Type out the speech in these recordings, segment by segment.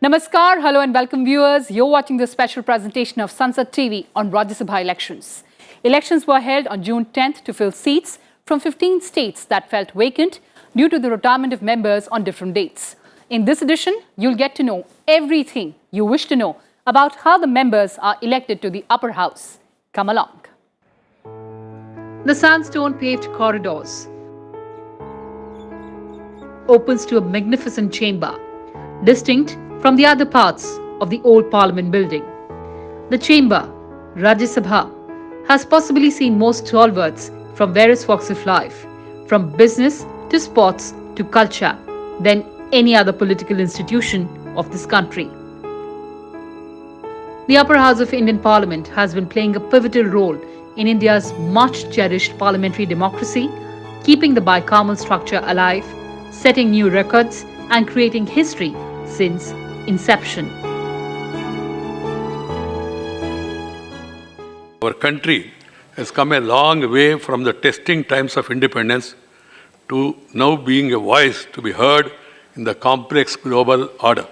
Namaskar, hello and welcome viewers. You're watching the special presentation of SANSAD TV on Rajyasaba elections. Elections were held on June 10th to fill seats from 15 states that felt vacant due to the retirement of members on different dates. In this edition, you'll get to know everything you wish to know about how the members are elected to the upper house. Come along. The sandstone paved corridors opens to a magnificent chamber, distinct from the other parts of the old Parliament building. The chamber, Rajyasaba, has possibly seen more stalwarts from various walks of life, from business to sports to culture, than any other political institution of this country. The upper house of Indian Parliament has been playing a pivotal role in India's much cherished parliamentary democracy, keeping the bicameral structure alive, setting new records and creating history since inception. Our country has come a long way from the testing times of independence to now being a voice to be heard in the complex global order.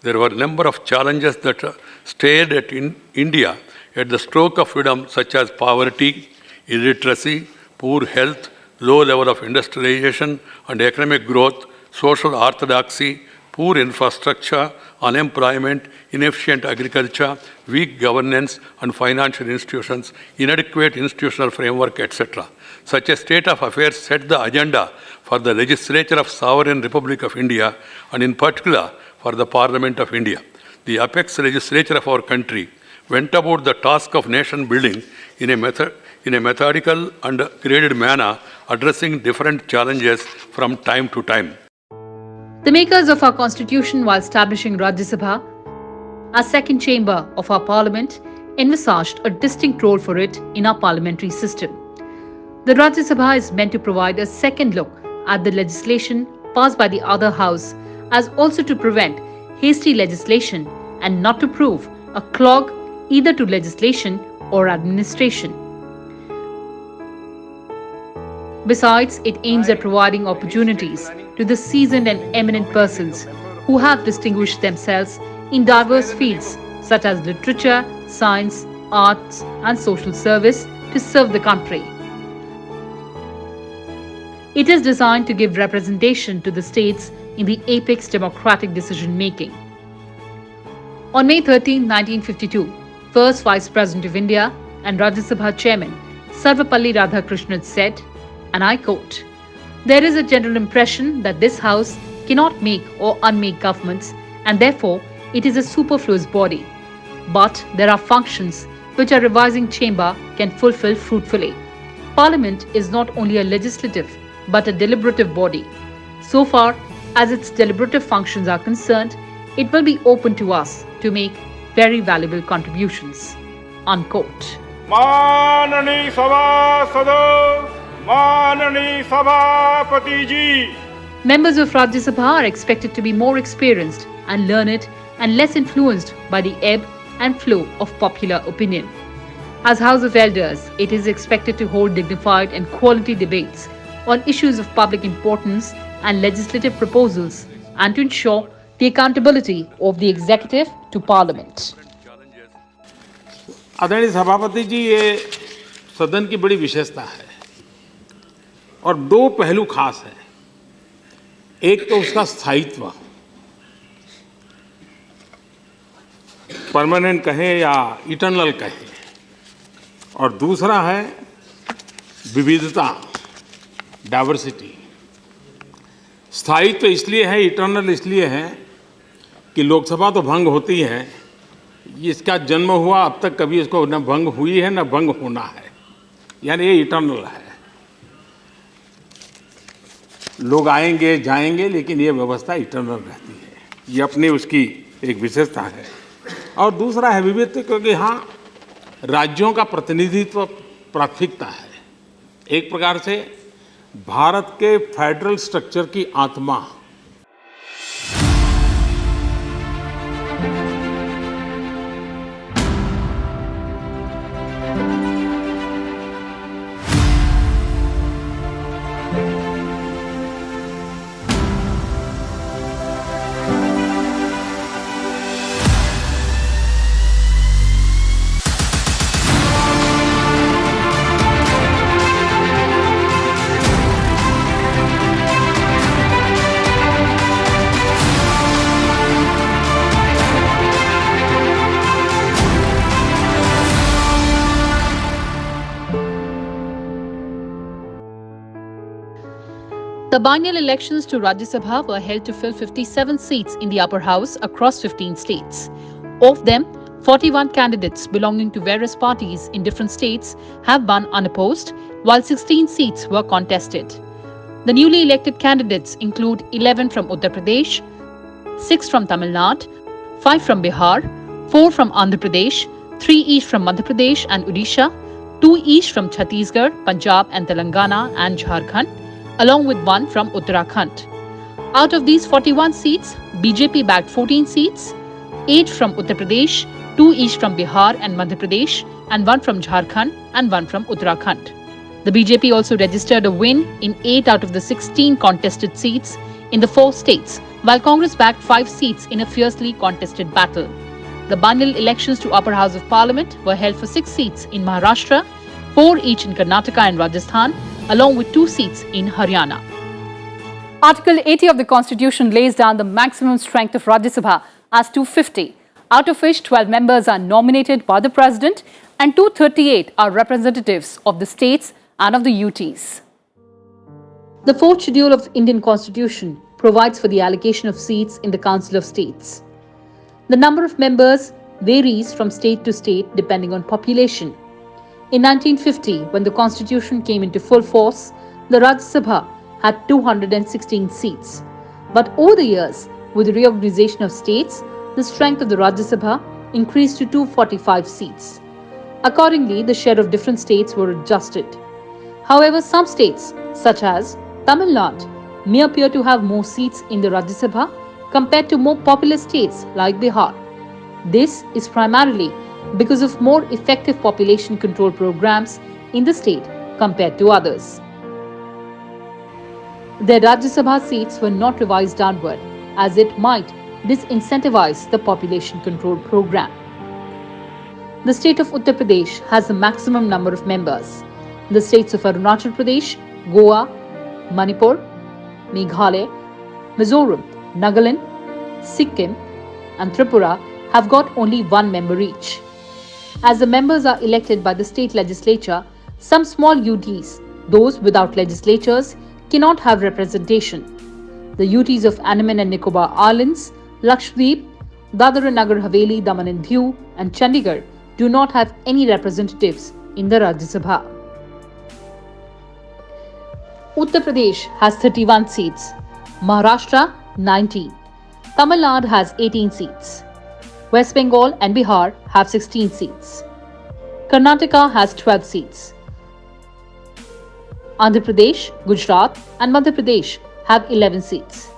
There were a number of challenges that stared at India at the stroke of freedom, such as poverty, illiteracy, poor health, low level of industrialization and economic growth, social orthodoxy, poor infrastructure, unemployment, inefficient agriculture, weak governance and financial institutions, inadequate institutional framework, etc. Such a state of affairs set the agenda for the legislature of Sovereign Republic of India and in particular for the Parliament of India. The apex legislature of our country went about the task of nation building in a methodical and graded manner, addressing different challenges from time to time. The makers of our constitution, while establishing Rajyasaba, our second chamber of our parliament, envisaged a distinct role for it in our parliamentary system. The Rajyasaba is meant to provide a second look at the legislation passed by the other house, as also to prevent hasty legislation and not to prove a clog either to legislation or administration. Besides, it aims at providing opportunities to the seasoned and eminent persons who have distinguished themselves in diverse fields such as literature, science, arts and social service to serve the country. It is designed to give representation to the states in the apex democratic decision-making. On May 13, 1952, first Vice President of India and Rajyasabha Chairman Sarvapalli Radhakrishnan said, and I quote, "There is a general impression that this House cannot make or unmake governments and therefore it is a superfluous body. But there are functions which a revising chamber can fulfill fruitfully. Parliament is not only a legislative but a deliberative body. So far as its deliberative functions are concerned, it will be open to us to make very valuable contributions." Unquote. माननीय सभासदों, माननीय सभापति जी. Members of Rajya Sabha are expected to be more experienced and learned and less influenced by the ebb and flow of popular opinion. As House of Elders, it is expected to hold dignified and quality debates on issues of public importance and legislative proposals and to ensure the accountability of the executive to Parliament. आदरणीय सभापति जी, ये सदन की बड़ी विशेषता है और दो पहलू खास हैं. एक तो उसका स्थायित्व, परमानेंट कहें या इटर्नल कहें, और दूसरा है विविधता, डाइवर्सिटी. स्थायित्व इसलिए है, इटर्नल इसलिए है कि लोकसभा तो भंग होती है, इसका जन्म हुआ अब तक कभी इसको न भंग हुई है न भंग होना है, यानी ये इटर्नल है. लोग आएंगे जाएंगे लेकिन ये व्यवस्था इटर्नल रहती है. ये अपनी उसकी एक विशेषता है. और दूसरा है विविधता, क्योंकि हाँ, राज्यों का प्रतिनिधित्व प्राथमिकता है. एक प्रकार से भारत के फेडरल स्ट्रक्चर की आत्मा. The biennial elections to Rajyasaba were held to fill 57 seats in the upper house across 15 states. Of them, 41 candidates belonging to various parties in different states have won unopposed, while 16 seats were contested. The newly elected candidates include 11 from Uttar Pradesh, 6 from Tamil Nadu, 5 from Bihar, 4 from Andhra Pradesh, 3 each from Madhya Pradesh and Odisha, 2 each from Chhattisgarh, Punjab and Telangana and Jharkhand, along with 1 from Uttarakhand. Out of these 41 seats, BJP bagged 14 seats, 8 from Uttar Pradesh, 2 each from Bihar and Madhya Pradesh, and 1 from Jharkhand and 1 from Uttarakhand. The BJP also registered a win in 8 out of the 16 contested seats in the 4 states, while Congress bagged 5 seats in a fiercely contested battle. The biennial elections to Upper House of Parliament were held for 6 seats in Maharashtra, 4 each in Karnataka and Rajasthan, along with 2 seats in Haryana. Article 80 of the Constitution lays down the maximum strength of Rajyasaba as 250, out of which 12 members are nominated by the President and 238 are representatives of the states and of the UTs. The 4th schedule of the Indian Constitution provides for the allocation of seats in the Council of States. The number of members varies from state to state depending on population. In 1950, when the Constitution came into full force, the Rajya Sabha had 216 seats. But over the years, with the reorganization of states, the strength of the Rajya Sabha increased to 245 seats. Accordingly, the share of different states were adjusted. However, some states, such as Tamil Nadu, may appear to have more seats in the Rajya Sabha compared to more populous states like Bihar. This is primarily because of more effective population control programs in the state compared to others. Their Rajya Sabha seats were not revised downward, as it might disincentivize the population control program. The state of Uttar Pradesh has the maximum number of members. The states of Arunachal Pradesh, Goa, Manipur, Meghalaya, Mizoram, Nagaland, Sikkim, and Tripura have got only 1 member each. As the members are elected by the state legislature, some small UTs, those without legislatures, cannot have representation. The UTs of Andaman and Nicobar Islands, Lakshadweep, Dadra and Nagar Haveli, Daman and Diu, and Chandigarh do not have any representatives in the Rajya Sabha. Uttar Pradesh has 31 seats, Maharashtra 19, Tamil Nadu has 18 seats. West Bengal and Bihar have 16 seats. Karnataka has 12 seats. Andhra Pradesh, Gujarat and Madhya Pradesh have 11 seats.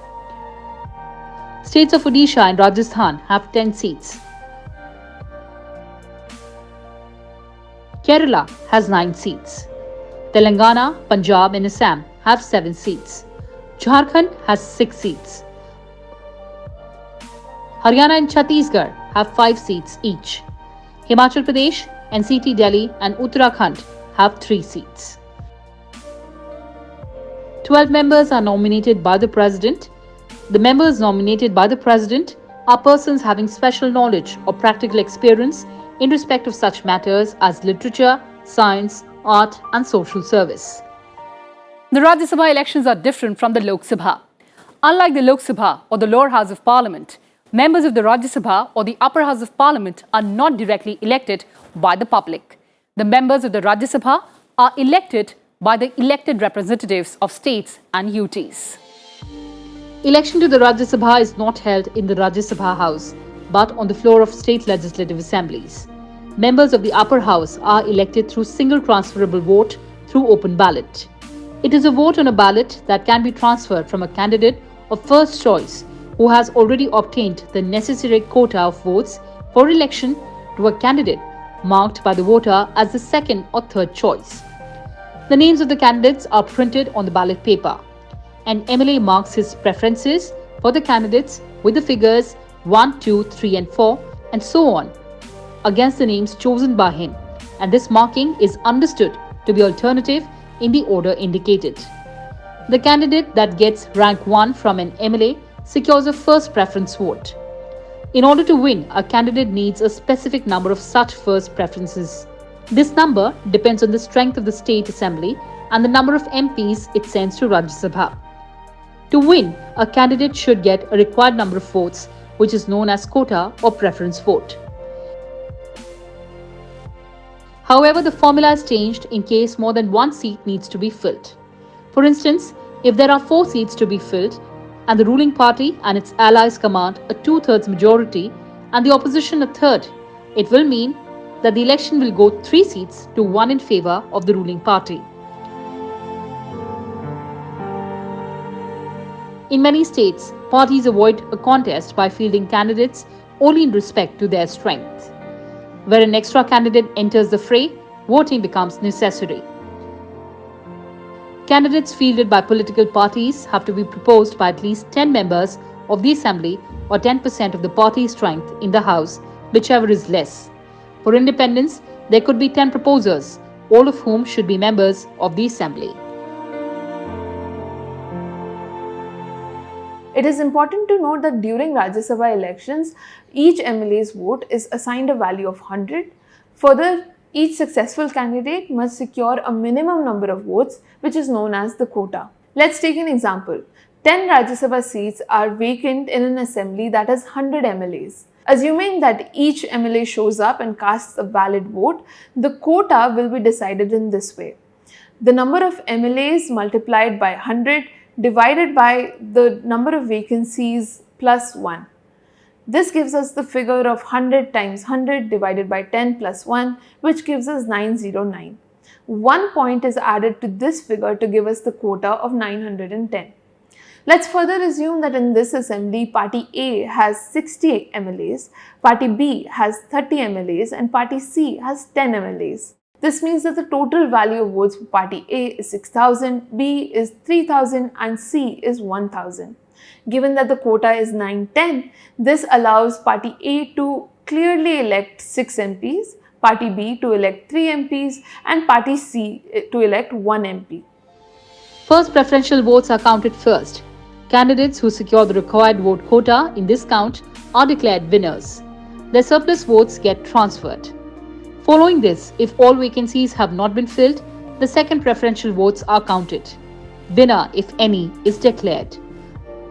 States of Odisha and Rajasthan have 10 seats. Kerala has 9 seats. Telangana, Punjab and Assam have 7 seats. Jharkhand has 6 seats. Haryana and Chhattisgarh have 5 seats each. Himachal Pradesh, NCT Delhi and Uttarakhand have 3 seats. 12 members are nominated by the President. The members nominated by the President are persons having special knowledge or practical experience in respect of such matters as literature, science, art and social service. The Rajya Sabha elections are different from the Lok Sabha. Unlike the Lok Sabha or the lower house of parliament, members of the Rajya Sabha or the upper house of parliament are not directly elected by the public. The members of the Rajya Sabha are elected by the elected representatives of states and UTs. Election to the Rajya Sabha is not held in the Rajya Sabha house, but on the floor of state legislative assemblies. Members of the upper house are elected through single transferable vote through open ballot. It is a vote on a ballot that can be transferred from a candidate of first choice who has already obtained the necessary quota of votes for election to a candidate marked by the voter as the second or third choice. The names of the candidates are printed on the ballot paper. An MLA marks his preferences for the candidates with the figures 1, 2, 3 and 4 and so on against the names chosen by him, and this marking is understood to be alternative in the order indicated. The candidate that gets rank 1 from an MLA secures a first preference vote. In order to win, a candidate needs a specific number of such first preferences. This number depends on the strength of the state assembly and the number of MPs it sends to Rajya Sabha. To win, a candidate should get a required number of votes, which is known as quota or preference vote. However, the formula is changed in case more than one seat needs to be filled. For instance, if there are 4 seats to be filled and the ruling party and its allies command a 2/3 majority and the opposition a third, it will mean that the election will go 3 seats to 1 in favor of the ruling party. In many states, parties avoid a contest by fielding candidates only in respect to their strength. Where an extra candidate enters the fray, voting becomes necessary. Candidates fielded by political parties have to be proposed by at least 10 members of the Assembly or 10% of the party strength in the House, whichever is less. For independents, there could be 10 proposers, all of whom should be members of the Assembly. It is important to note that during Rajya Sabha elections, each MLA's vote is assigned a value of 100. Further, each successful candidate must secure a minimum number of votes, which is known as the quota. Let's take an example. 10 Rajya Sabha seats are vacant in an assembly that has 100 MLAs. Assuming that each MLA shows up and casts a valid vote, the quota will be decided in this way. The number of MLAs multiplied by 100 divided by the number of vacancies plus 1. This gives us the figure of 100 times 100 divided by 10 plus 1, which gives us 909. 1 point is added to this figure to give us the quota of 910. Let's further assume that in this assembly, Party A has 60 MLAs, Party B has 30 MLAs, and Party C has 10 MLAs. This means that the total value of votes for Party A is 6,000, B is 3,000 and C is 1,000. Given that the quota is 910, this allows Party A to clearly elect 6 MPs, Party B to elect 3 MPs and Party C to elect 1 MP. First preferential votes are counted first. Candidates who secure the required vote quota in this count are declared winners. Their surplus votes get transferred. Following this, if all vacancies have not been filled, the second preferential votes are counted. Winner, if any, is declared.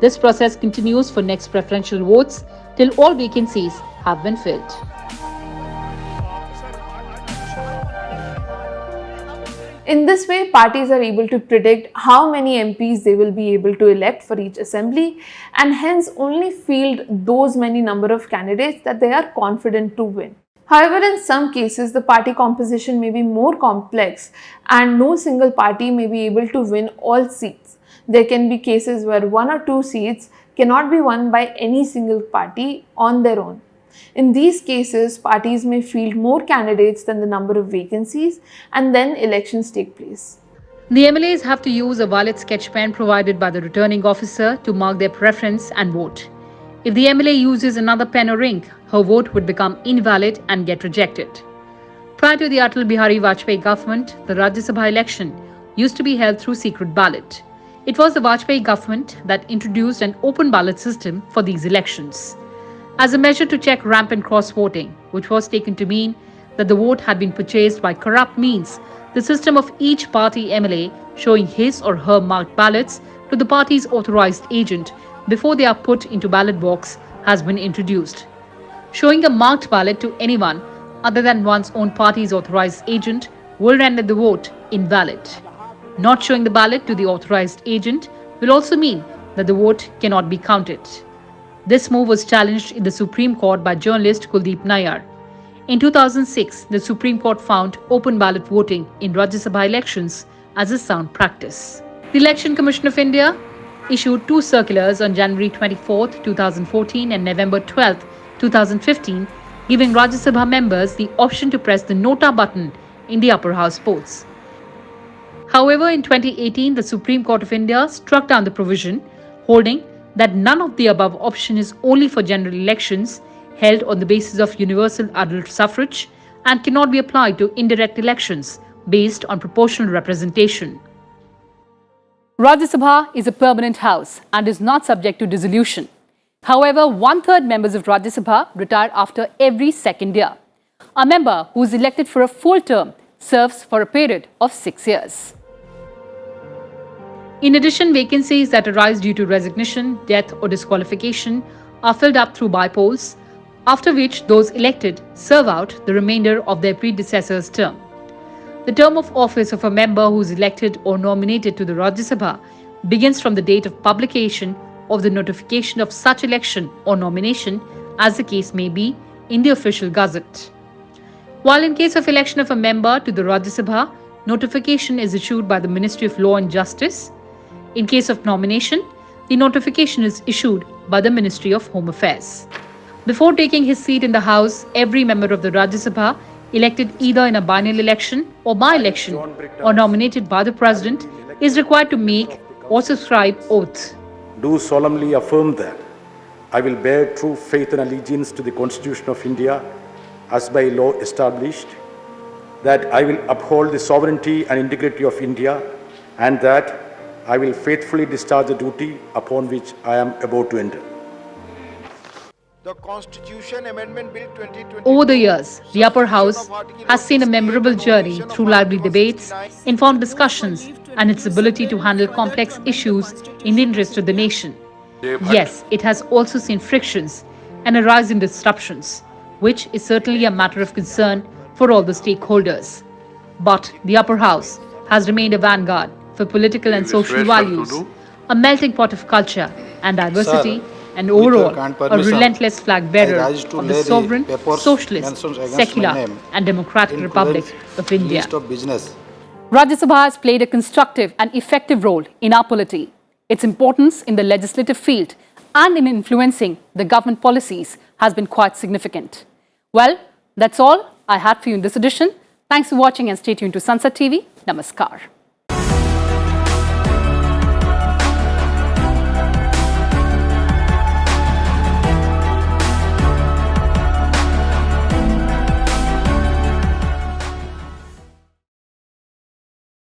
This process continues for next preferential votes till all vacancies have been filled. In this way, parties are able to predict how many MPs they will be able to elect for each assembly and hence only field those many number of candidates that they are confident to win. However, in some cases, the party composition may be more complex and no single party may be able to win all seats. There can be cases where 1 or 2 seats cannot be won by any single party on their own. In these cases, parties may field more candidates than the number of vacancies and then elections take place. The MLAs have to use a valid sketch pen provided by the returning officer to mark their preference and vote. If the MLA uses another pen or ink, her vote would become invalid and get rejected. Prior to the Atal Bihari Vajpayee government, the Rajya Sabha election used to be held through secret ballot. It was the Vajpayee government that introduced an open ballot system for these elections. As a measure to check rampant cross-voting, which was taken to mean that the vote had been purchased by corrupt means, the system of each party MLA showing his or her marked ballots to the party's authorized agent before they are put into ballot box has been introduced. Showing a marked ballot to anyone other than one's own party's authorized agent will render the vote invalid. Not showing the ballot to the authorized agent will also mean that the vote cannot be counted. This move was challenged in the Supreme Court by journalist Kuldeep Nayyar. In 2006, the Supreme Court found open ballot voting in Rajya Sabha elections as a sound practice. The Election Commission of India issued 2 circulars on January 24, 2014 and November 12, 2015, giving Rajya Sabha members the option to press the Nota button in the upper house polls. However, in 2018, the Supreme Court of India struck down the provision, holding that none of the above option is only for general elections held on the basis of universal adult suffrage and cannot be applied to indirect elections based on proportional representation. Rajya Sabha is a permanent house and is not subject to dissolution. However, 1/3 members of Rajya Sabha retire after every second year. A member who is elected for a full term serves for a period of 6 years. In addition, vacancies that arise due to resignation, death, or disqualification are filled up through by-polls, after which those elected serve out the remainder of their predecessor's term. The term of office of a member who is elected or nominated to the Rajyasaba begins from the date of publication of the notification of such election or nomination, as the case may be, in the official gazette. While in case of election of a member to the Rajyasaba, notification is issued by the Ministry of Law and Justice. In case of nomination, the notification is issued by the Ministry of Home Affairs. Before taking his seat in the House, every member of the Rajyasaba, elected either in a biennial election or by-election or nominated by the President, is required to make or subscribe oath. Do solemnly affirm that I will bear true faith and allegiance to the Constitution of India as by law established, that I will uphold the sovereignty and integrity of India, and that I will faithfully discharge the duty upon which I am about to enter. The Constitution Amendment Bill 2020. Over the years, the Upper House has seen a memorable journey through lively debates, informed discussions, and its ability to handle complex issues in the interest of the nation. Yes, it has also seen frictions and a rise in disruptions, which is certainly a matter of concern for all the stakeholders. But the Upper House has remained a vanguard for political and social values, a melting pot of culture and diversity, and overall a relentless flag bearer of the sovereign, socialist, secular and democratic Republic of India. Rajyasaba has played a constructive and effective role in our polity. Its importance in the legislative field and in influencing the government policies has been quite significant. Well, that's all I had for you in this edition. Thanks for watching and stay tuned to SANSAD TV. Namaskar.